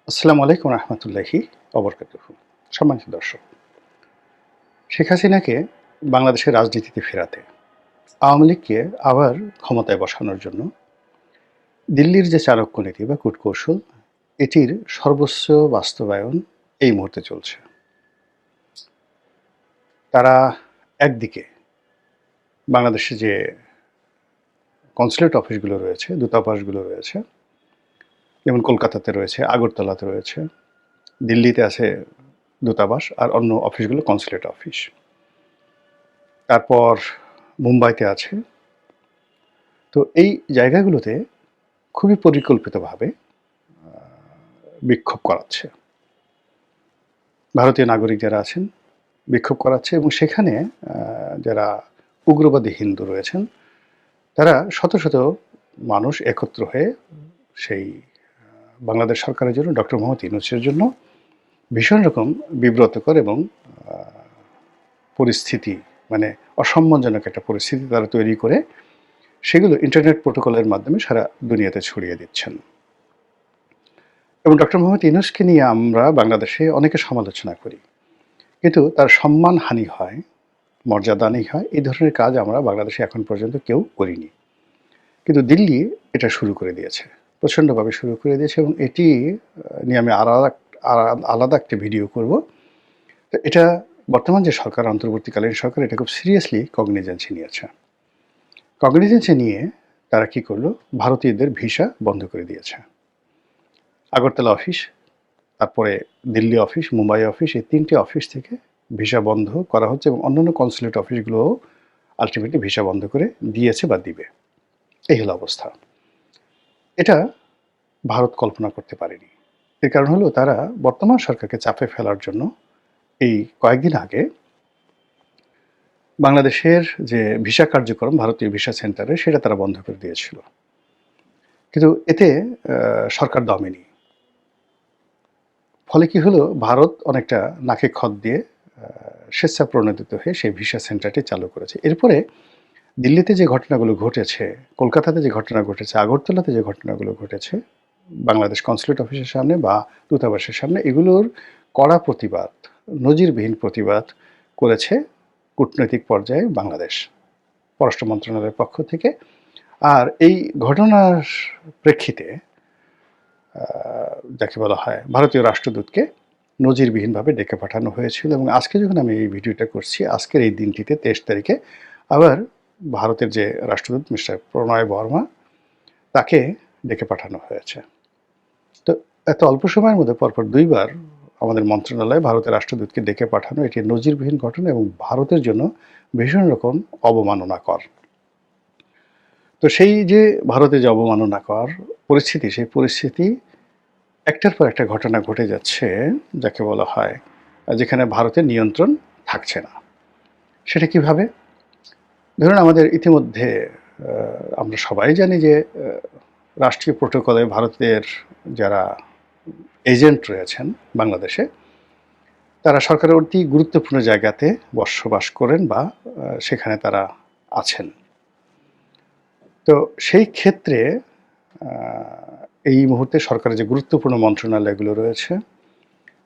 আসসালামু আলাইকুম রহমতুল্লাহি অবরকাতুহু। সম্মানিত দর্শক, শেখ হাসিনাকে বাংলাদেশের রাজনীতিতে ফেরাতে আওয়ামী লীগকে আবার ক্ষমতায় বসানোর জন্য দিল্লির যে চাণক্য নীতি বা কূটকৌশল, এটির সর্বোচ্চ বাস্তবায়ন এই মুহূর্তে চলছে। তারা একদিকে বাংলাদেশে যে কনসুলেট অফিসগুলো রয়েছে, দূতাবাসগুলো রয়েছে, যেমন কলকাতাতে রয়েছে, আগরতলাতে রয়েছে, দিল্লিতে আছে দূতাবাস, আর অন্য অফিসগুলো কনসুলেট অফিস। তারপর মুম্বাইতে আছে। তো এই জায়গাগুলোতে খুবই পরিকল্পিতভাবে বিক্ষোভ করাচ্ছে। ভারতীয় নাগরিক যারা আছেন বিক্ষোভ করাচ্ছে, এবং সেখানে যারা উগ্রবাদী হিন্দু রয়েছেন তারা শত শত মানুষ একত্র হয়ে সেই বাংলাদেশ সরকারের জন্য, ডক্টর মোহাম্মদ ইউনূসের জন্য ভীষণ রকম বিব্রতকর এবং পরিস্থিতি, মানে অসম্মানজনক একটা পরিস্থিতি তারা তৈরি করে সেগুলো ইন্টারনেট প্রোটোকলের মাধ্যমে সারা দুনিয়াতে ছড়িয়ে দিচ্ছেন। এবং ডক্টর মোহাম্মদ ইউনূসকে নিয়ে আমরা বাংলাদেশে অনেকে সমালোচনা করি, কিন্তু তার সম্মানহানি হয়, মর্যাদাহানি হয়। এই ধরনের কাজ আমরা বাংলাদেশে এখন পর্যন্ত কেউ করিনি, কিন্তু দিল্লি এটা শুরু করে দিয়েছে, প্রচণ্ডভাবে শুরু করে দিয়েছে। এবং এটি নিয়ে আমি আলাদা একটা ভিডিও করব। তো এটা বর্তমান যে সরকার, অন্তর্বর্তীকালীন সরকার, এটা খুব সিরিয়াসলি কগনিজেন্সি নিয়েছে। কগনিজেন্সি নিয়ে তারা কি করলো, ভারতীয়দের ভিসা বন্ধ করে দিয়েছে। আগরতলা অফিস, তারপরে দিল্লি অফিস, মুম্বাই অফিস, এই তিনটে অফিস থেকে ভিসা বন্ধ করা হচ্ছে, এবং অন্যান্য কনসুলেট অফিসগুলোও আলটিমেটলি ভিসা বন্ধ করে দিয়েছে বা দিবে। এই হলো অবস্থা। এটা ভারত কল্পনা করতে পারেনি। এর কারণ হলো তারা বর্তমান সরকারকে চাপে ফেলার জন্য এই কয়েকদিন আগে বাংলাদেশের যে ভিসা কার্যক্রম, ভারতীয় ভিসা সেন্টারে, সেটা তারা বন্ধ করে দিয়েছিল। কিন্তু এতে সরকার দমেনি। ফলে কি হলো, ভারত অনেকটা নাকে খত দিয়ে স্বেচ্ছা প্রণোদিত হয়ে সেই ভিসা সেন্টারটি চালু করেছে। এরপরে দিল্লিতে যে ঘটনাগুলো ঘটেছে, কলকাতাতে যে ঘটনা ঘটেছে, আগরতলাতে যে ঘটনাগুলো ঘটেছে, বাংলাদেশ কনসুলেট অফিসের সামনে বা দূতাবাসের সামনে, এগুলোর কড়া প্রতিবাদ, নজিরবিহীন প্রতিবাদ করেছে কূটনৈতিক পর্যায়ে বাংলাদেশ পররাষ্ট্র মন্ত্রণালয়ের পক্ষ থেকে। আর এই ঘটনার প্রেক্ষিতে যাকে বলা হয় ভারতীয় রাষ্ট্রদূতকে নজিরবিহীনভাবে ডেকে পাঠানো হয়েছিল। এবং আজকে যখন আমি এই ভিডিওটা করছি, আজকের এই দিনটিতে 23 তারিখে আবার ভারতের যে রাষ্ট্রদূত মিস্টার প্রণয় বর্মা, তাকে ডেকে পাঠানো হয়েছে। তো এত অল্প সময়ের মধ্যে পরপর দুইবার আমাদের মন্ত্রণালয়ে ভারতের রাষ্ট্রদূতকে ডেকে পাঠানো, এটি নজিরবিহীন ঘটনা এবং ভারতের জন্য ভীষণ রকম অবমাননাকর। তো সেই যে ভারতে যে অবমাননাকর পরিস্থিতি, সেই পরিস্থিতি একটার পর একটা ঘটনা ঘটে যাচ্ছে, যাকে বলা হয় যেখানে ভারতের নিয়ন্ত্রণ থাকছে না। সেটা কিভাবে? ধরুন, আমাদের ইতিমধ্যে আমরা সবাই জানি যে রাষ্ট্রীয় প্রোটোকলে ভারতের যারা এজেন্ট রয়েছেন বাংলাদেশে, তারা সরকারের অতি গুরুত্বপূর্ণ জায়গাতে বসবাস করেন বা সেখানে তারা আছেন। তো সেই ক্ষেত্রে এই মুহূর্তে সরকারের যে গুরুত্বপূর্ণ মন্ত্রণালয়গুলো রয়েছে,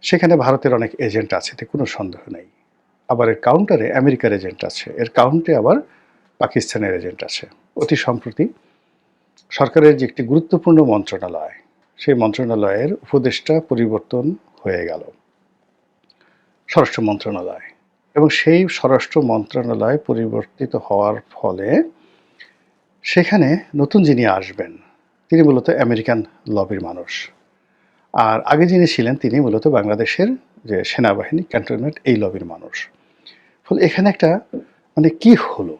সেখানে ভারতের অনেক এজেন্ট আছে, এতে কোনো সন্দেহ নেই। আবার এর কাউন্টারে আমেরিকার এজেন্ট আছে, এর কাউন্টে আবার পাকিস্তানের এজেন্ট আছে। অতি সম্প্রতি সরকারের যে একটি গুরুত্বপূর্ণ মন্ত্রণালয়, সেই মন্ত্রণালয়ের উপদেষ্টা পরিবর্তন হয়ে গেল স্বরাষ্ট্র মন্ত্রণালয়। এবং সেই স্বরাষ্ট্র মন্ত্রণালয় পরিবর্তিত হওয়ার ফলে সেখানে নতুন যিনি আসবেন, তিনি মূলত আমেরিকান লবির মানুষ। আর আগে যিনি ছিলেন, তিনি মূলত বাংলাদেশের যে সেনাবাহিনী, ক্যান্টনমেন্ট, এই লবির মানুষ। ফলে এখানে একটা মানে কি হলো,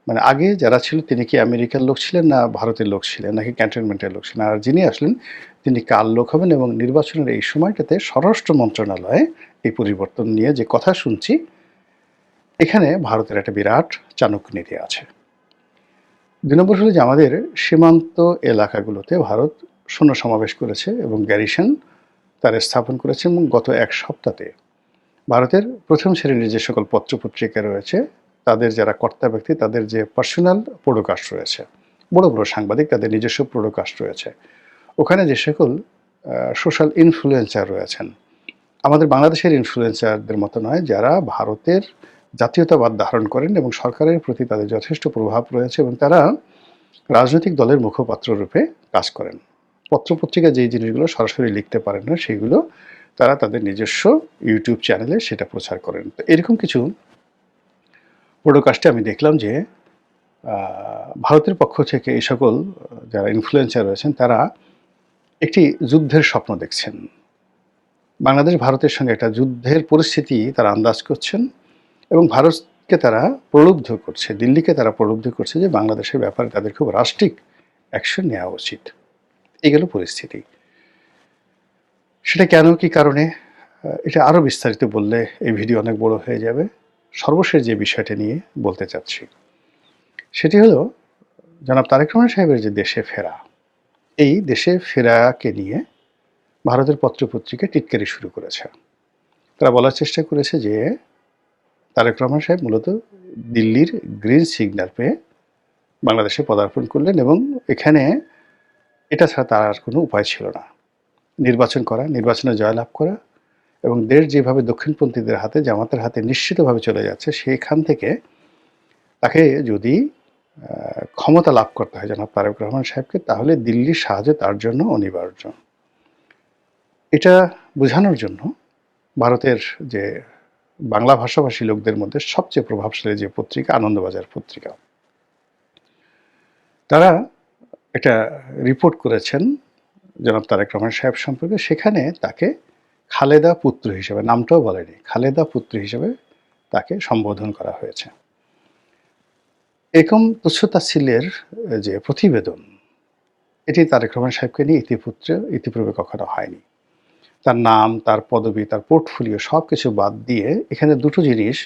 মানে আগে যারা ছিল তিনি কি আমেরিকার লোক ছিলেন, না ভারতের লোক ছিলেন, নাকি ক্যান্টনমেন্টের লোক ছিলেন? আর যিনি আসলেন তিনি কার লোক হবেন? এবং নির্বাচনের এই সময়টাতে স্বরাষ্ট্র মন্ত্রণালয়ে এই পরিবর্তন নিয়ে যে কথা শুনছি, এখানে ভারতের একটা বিরাট চাণক্য নীতি আছে। ২ নম্বর হলো যে আমাদের সীমান্ত এলাকাগুলোতে ভারত সৈন্য সমাবেশ করেছে এবং গ্যারিসন তার স্থাপন করেছে। এবং গত এক সপ্তাহে ভারতের প্রথম শ্রেণীর যে সকল পত্রপত্রিকা রয়েছে, তাদের যারা কর্তা ব্যক্তি, তাদের যে পার্সোনাল প্রোডকাস্ট রয়েছে, বড় বড় সাংবাদিক, তাদের নিজস্ব প্রোডকাস্ট রয়েছে, ওখানে যে সকল সোশ্যাল ইনফ্লুয়েন্সার রয়েছেন। আমাদের বাংলাদেশের ইনফ্লুয়েন্সারদের মতো নয়, যারা ভারতের জাতীয়তাবাদ ধারণ করেন এবং সরকারের প্রতি তাদের যথেষ্ট প্রভাব রয়েছে এবং তারা রাজনৈতিক দলের মুখপাত্র রূপে কাজ করেন। পত্রপত্রিকায় যেই জিনিসগুলো সরাসরি লিখতে পারেন না, সেগুলো তারা তাদের নিজস্ব ইউটিউব চ্যানেলে সেটা প্রচার করেন। তো এরকম কিছু পডকাস্টে আমি দেখলাম যে ভারতের পক্ষ থেকে এই সকল যারা ইনফ্লুয়েন্সার রয়েছেন তারা একটি যুদ্ধের স্বপ্ন দেখছেন। বাংলাদেশ ভারতের সঙ্গে একটা যুদ্ধের পরিস্থিতি তারা আন্দাজ করছেন এবং ভারতকে তারা প্রলুব্ধ করছে, দিল্লিকে তারা প্রলুব্ধ করছে যে বাংলাদেশের ব্যাপারে তাদের খুব রাষ্ট্রিক অ্যাকশন নেওয়া উচিত। এই গেল পরিস্থিতি। সেটা কেন, কি কারণে, এটা আরও বিস্তারিত বললে এই ভিডিও অনেক বড় হয়ে যাবে। সর্বশেষ যে বিষয়টা নিয়ে বলতে চাচ্ছি সেটি হলো জনাব তারেক রহমান সাহেবের যে দেশে ফেরা, এই দেশে ফেরাকে নিয়ে ভারতের পত্রপত্রিকা টিটকারি শুরু করেছে। তারা বলার চেষ্টা করেছে যে তারেক রহমান সাহেব মূলত দিল্লির গ্রিন সিগন্যাল পেয়ে বাংলাদেশে পদার্পণ করলেন এবং এখানে এটা ছাড়া তার আর কোনো উপায় ছিল না। নির্বাচন করা, নির্বাচনে জয়লাভ করা এবং দেশ যেভাবে দক্ষিণপন্থীদের হাতে, জামাতের হাতে নিশ্চিতভাবে চলে যাচ্ছে, সেখান থেকে তাকে যদি ক্ষমতা লাভ করতে হয় জনাব তারেক রহমান সাহেবকে, তাহলে দিল্লির সাহায্য তার জন্য অনিবার্য। এটা বোঝানোর জন্য ভারতের যে বাংলা ভাষাভাষী লোকদের মধ্যে সবচেয়ে প্রভাবশালী যে পত্রিকা আনন্দবাজার পত্রিকা, তারা একটা রিপোর্ট করেছেন জনাব তারেক রহমান সাহেব সম্পর্কে। সেখানে তাকে খালেদা পুত্র হিসেবে, নামটাও বলেনি, খালেদা পুত্র হিসেবে তাকে সম্বোধন করা হয়েছে। এরকম তুচ্ছতাচ্ছিল্যের যে প্রতিবেদন, এটি তারেক রহমান সাহেবকে নিয়ে ইতিপূর্বে কখনো হয়নি। তার নাম, তার পদবি, তার পোর্টফোলিও সব কিছু বাদ দিয়ে এখানে দুটো জিনিস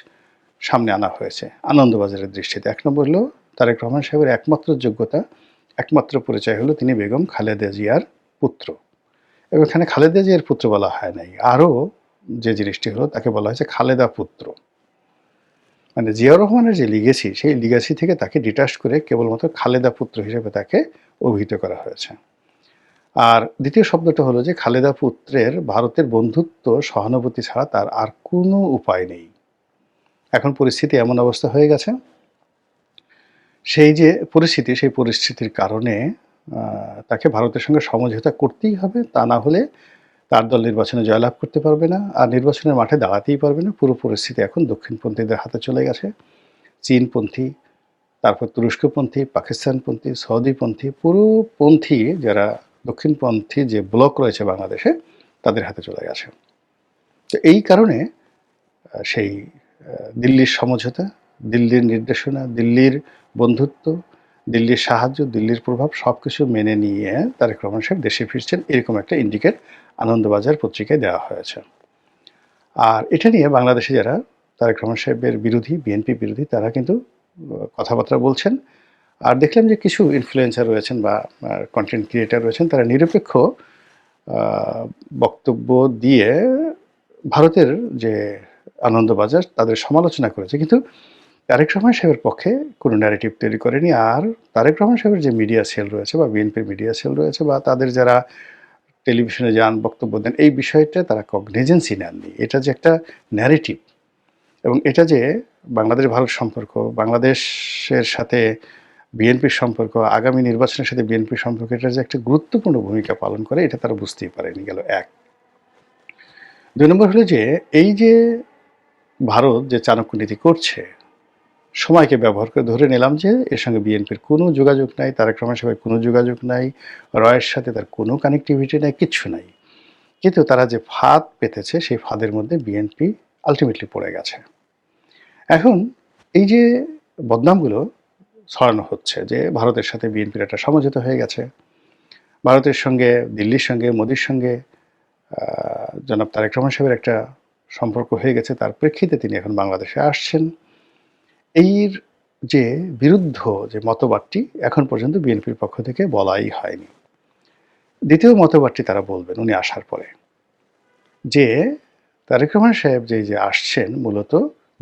সামনে আনা হয়েছে আনন্দবাজারের দৃষ্টিতে। এক নম্বর হলো তারেক রহমান সাহেবের একমাত্র যোগ্যতা, একমাত্র পরিচয় হলো তিনি বেগম খালেদা জিয়ার পুত্র। এবং এখানে খালেদা জিয়ার পুত্র বলা হয় নাই, আরও যে জিনিসটি হলো তাকে বলা হয়েছে খালেদা পুত্র। মানে জিয়াউর রহমানের যে লিগেসি, সেই লিগেসি থেকে তাকে ডিটাচ করে কেবলমাত্র খালেদা পুত্র হিসেবে তাকে অভিহিত করা হয়েছে। আর দ্বিতীয় শব্দটা হলো যে খালেদা পুত্রের ভারতের বন্ধুত্ব, সহানুভূতি ছাড়া তার আর কোনো উপায় নেই। এখন পরিস্থিতি এমন অবস্থা হয়ে গেছে, সেই যে পরিস্থিতি, সেই পরিস্থিতির কারণে তাকে ভারতের সঙ্গে সমঝোতা করতেই হবে। তা না হলে তার দল নির্বাচনে জয়লাভ করতে পারবে না, আর নির্বাচনের মাঠে দাঁড়াতেই পারবে না। পুরো পরিস্থিতি এখন দক্ষিণপন্থীদের হাতে চলে গেছে। চীনপন্থী, তারপর তুরস্কপন্থী, পাকিস্তানপন্থী, সৌদিপন্থী, পুরো পন্থী যারা দক্ষিণপন্থী যে ব্লক রয়েছে বাংলাদেশে, তাদের হাতে চলে গেছে। তো এই কারণে সেই দিল্লির সমঝোতা, দিল্লির নির্দেশনা, দিল্লির বন্ধুত্ব, দিল্লির সাহায্য, দিল্লির প্রভাব সব কিছু মেনে নিয়ে তারেক রহমান সাহেব দেশে ফিরছেন, এরকম একটা ইন্ডিকেট আনন্দবাজার পত্রিকায় দেওয়া হয়েছে। আর এটা নিয়ে বাংলাদেশে যারা তারেক রহমান সাহেবের বিরোধী, বিএনপি বিরোধী, তারা কিন্তু কথাবার্তা বলছেন। আর দেখলাম যে কিছু ইনফ্লুয়েন্সার রয়েছেন বা কন্টেন্ট ক্রিয়েটার রয়েছেন, তারা নিরপেক্ষ বক্তব্য দিয়ে ভারতের যে আনন্দবাজার তাদের সমালোচনা করেছে, কিন্তু তারেক রহমান সাহেবের পক্ষে কোনো ন্যারেটিভ তৈরি করেনি। আর তারেক রহমান সাহেবের যে মিডিয়া সেল রয়েছে বা বিএনপির মিডিয়া সেল রয়েছে বা তাদের যারা টেলিভিশনে যান, বক্তব্য দেন, এই বিষয়টা তারা কগনিজেন্সই নেননি। এটা যে একটা ন্যারেটিভ এবং এটা যে বাংলাদেশ ভারত সম্পর্ক, বাংলাদেশের সাথে বিএনপির সম্পর্ক, আগামী নির্বাচনের সাথে বিএনপির সম্পর্ক, এটা যে একটা গুরুত্বপূর্ণ ভূমিকা পালন করে, এটা তারা বুঝতেই পারেনি। গেল এক। দুই নম্বর হলো যে এই যে ভারত যে চাণক্য নীতি করছে, সময়কে ব্যবহার করে ধরে নিলাম যে এর সঙ্গে বিএনপির কোনো যোগাযোগ নাই, তারেক রহমান সাহেবের কোনো যোগাযোগ নাই, রয়ের সাথে তার কোনো কানেক্টিভিটি নাই, কিচ্ছু নাই। কিন্তু তারা যে ফাঁদ পেতেছে, সেই ফাঁদের মধ্যে বিএনপি আলটিমেটলি পড়ে গেছে। এখন এই যে বদনামগুলো ছড়ানো হচ্ছে যে ভারতের সাথে বিএনপির একটা সমঝোতা হয়ে গেছে, ভারতের সঙ্গে, দিল্লির সঙ্গে, মোদির সঙ্গে জনাব তারেক রহমান সাহেবের একটা সম্পর্ক হয়ে গেছে, তার প্রেক্ষিতে তিনি এখন বাংলাদেশে আসছেন। এর যে বিরুদ্ধ যে মতবাদটি এখন পর্যন্ত বিএনপির পক্ষ থেকে বলাই হয়নি। দ্বিতীয় মতবাদটি তারা বলবেন উনি আসার পরে, যে তারেক রহমান সাহেব যে আসছেন মূলত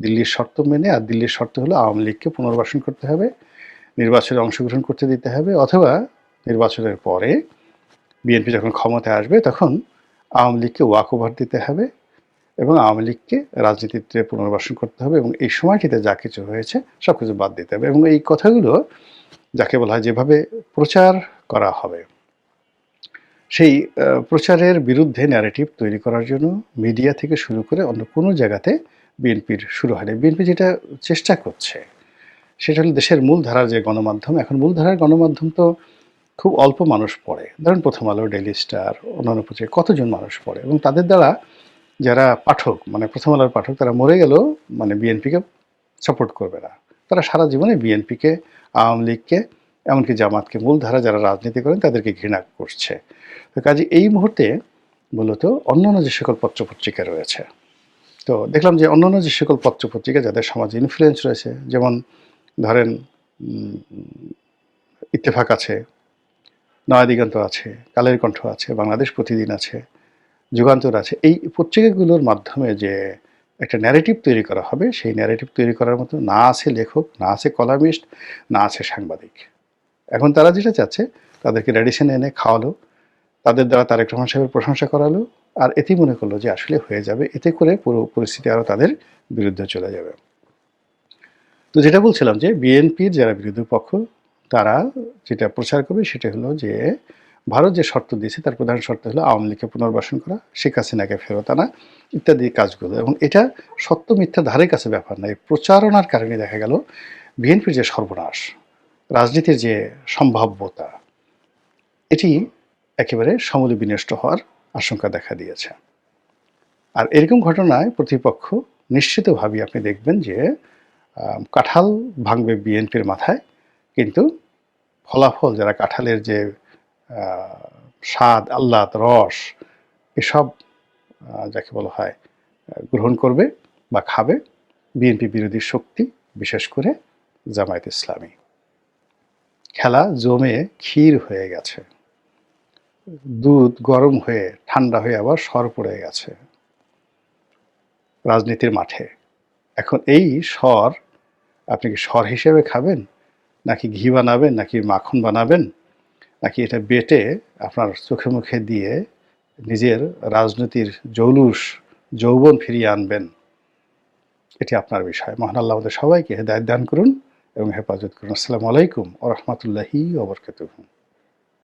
দিল্লির শর্ত মেনে। আর দিল্লির শর্ত হলো আওয়ামী লীগকে পুনর্বাসন করতে হবে, নির্বাচনে অংশগ্রহণ করতে দিতে হবে, অথবা নির্বাচনের পরে বিএনপি যখন ক্ষমতায় আসবে তখন আওয়ামী লীগকে ওয়াক ওভার দিতে হবে এবং আওয়ামী লীগকে রাজনীতিতে পুনর্বাসন করতে হবে এবং এই সময়টিতে যা কিছু হয়েছে সব কিছু বাদ দিতে হবে। এবং এই কথাগুলো যাকে বলা হয় যেভাবে প্রচার করা হবে, সেই প্রচারের বিরুদ্ধে ন্যারেটিভ তৈরি করার জন্য মিডিয়া থেকে শুরু করে অন্য কোনো জায়গাতে বিএনপির শুরু হয়নি। বিএনপি যেটা চেষ্টা করছে সেটা হলো দেশের মূলধারার যে গণমাধ্যম, এখন মূলধারার গণমাধ্যম তো খুব অল্প মানুষ পড়ে। ধরুন প্রথম আলো, ডেইলি স্টার, অন্যান্য পত্রিকা কতজন মানুষ পড়ে এবং তাদের দ্বারা যারা পাঠক মানে প্রথম আলোর পাঠক তারা মরে গেলেও মানে বিএনপিকে সাপোর্ট করবে না। তারা সারা জীবনে বিএনপিকে, আওয়ামী লীগকে, এমনকি জামাতকে, মূলধারা যারা রাজনীতি করেন তাদেরকে ঘৃণা করছে। তো কাজে এই মুহূর্তে মূলত অন্যান্য যে সকল পত্রপত্রিকা রয়েছে, তো দেখলাম যে অন্যান্য যে সকল পত্রপত্রিকা যাদের সমাজে ইনফ্লুয়েন্স রয়েছে, যেমন ধরেন ইত্তেফাক আছে, নয়া দিগন্ত আছে, কালের কণ্ঠ আছে, বাংলাদেশ প্রতিদিন আছে, যুগান্তর আছে, এই পত্রিকাগুলোর মাধ্যমে যে একটা ন্যারেটিভ তৈরি করা হবে, সেই ন্যারেটিভ তৈরি করার মতো না আছে লেখক, না আছে কলামিস্ট, না আছে সাংবাদিক। এখন তারা যেটা চাচ্ছে তাদেরকে রেডিশনে এনে খাওয়ালো, তাদের দ্বারা তারেক রহমান সাহেবের প্রশংসা করালো, আর এতেই মনে করলো যে আসলে হয়ে যাবে, এতে করে পুরো পরিস্থিতি আরও তাদের বিরুদ্ধে চলে যাবে। তো যেটা বলছিলাম যে বিএনপির যারা বিরোধী পক্ষ তারা যেটা প্রচার করবে সেটা হলো যে ভারত যে শর্ত দিয়েছে তার প্রধান শর্ত হলো আওয়ামী লীগকে পুনর্বাসন করা, শেখ হাসিনাকে ফেরত আনা ইত্যাদি কাজগুলো। এবং এটা সত্য মিথ্যা ধারের কাছে ব্যাপার না, এই প্রচারণার কারণে দেখা গেল বিএনপির যে সর্বনাশ, রাজনীতির যে সম্ভাব্যতা, এটি একেবারে সমূলে বিনষ্ট হওয়ার আশঙ্কা দেখা দিয়েছে। আর এরকম ঘটনায় প্রতিপক্ষ নিশ্চিতভাবেই আপনি দেখবেন যে কাঁঠাল ভাঙবে বিএনপির মাথায়, কিন্তু ফলাফল যারা কাঁঠালের যে স্বাদ, আহ্লাদ, রস এসব যাকে বলা হয় গ্রহণ করবে বা খাবে বিএনপি বিরোধী শক্তি, বিশেষ করে জামায়াত ইসলামী। খেলা জমে ক্ষীর হয়ে গেছে, দুধ গরম হয়ে ঠান্ডা হয়ে আবার সর পড়ে গেছে রাজনীতির মাঠে। এখন এই সর আপনি কি সর হিসেবে খাবেন, নাকি ঘি বানাবেন, নাকি মাখন বানাবেন, নাকি এটা বেটে আপনার চোখে মুখে দিয়ে নিজের রাজনীতির জৌলুস যৌবন ফিরিয়ে আনবেন, এটি আপনার বিষয়। মহান আল্লাহ আমাদের সবাইকে হেদায়েত দান করুন এবং হেফাজত করুন। আসসালামু আলাইকুম ওয়া রাহমাতুল্লাহি ওয়া বারাকাতুহু।